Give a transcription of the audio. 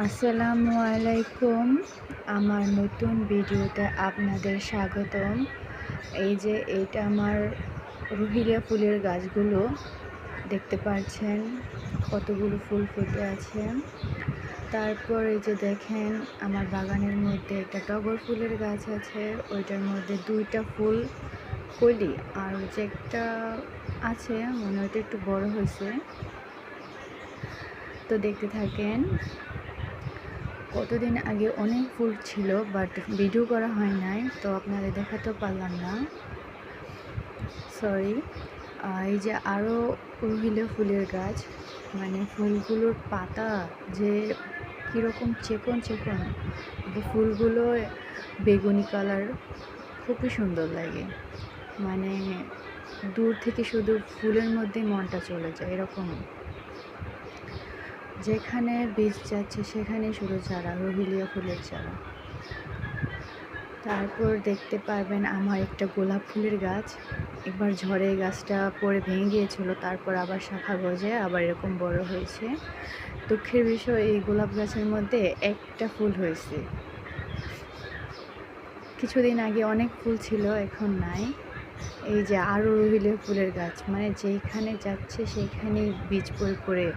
আসসালামু আলাইকুম। আমার নতুন ভিডিওতে আপনাদের স্বাগতম। এই যে এইটা আমার রুহিলিয়া ফুলের গাছগুলো দেখতে পাচ্ছেন, কতগুলো ফুল ফুটে আছে। তারপর এই যে দেখেন, আমার বাগানের মধ্যে একটা টগর ফুলের গাছ আছে, ওইটার মধ্যে 2টা ফুল কলি। আর যে একটা আছে মনে হয় ওটা একটু বড় হয়েছে, তো দেখতে থাকেন। কতদিন আগে অনেক ফুল ছিল, বাট ভিডিও করা হয় নাই, তো আপনাদের দেখাতেও পারলাম না, সরি। এই যে আরও রুহিলা ফুলের গাছ, মানে ফুলগুলোর পাতা যে কীরকম চিকন চিকন, ফুলগুলো বেগুনি কালার, খুবই সুন্দর লাগে। মানে দূর থেকে শুধু ফুলের মধ্যে মনটা চলে যায় এরকম। যেখানে বীজ যাচ্ছে সেখানে শুধু চারা, রুহিলিয়া ফুলের চারা। তারপর দেখতে পারবেন আমার একটা গোলাপ ফুলের গাছ, একবার ঝড়ে গাছটা পড়ে ভেঙে গিয়েছিল, তারপর আবার শাখা গজে আবার এরকম বড় হয়েছে। দুঃখের বিষয়, এই গোলাপ গাছের মধ্যে একটা ফুল হয়েছে। কিছুদিন আগে অনেক ফুল ছিল, এখন নাই। এই যে আরও রুহিলিয়া ফুলের গাছ, মানে যেইখানে যাচ্ছে সেইখানেই বীজ পড়ে পড়ে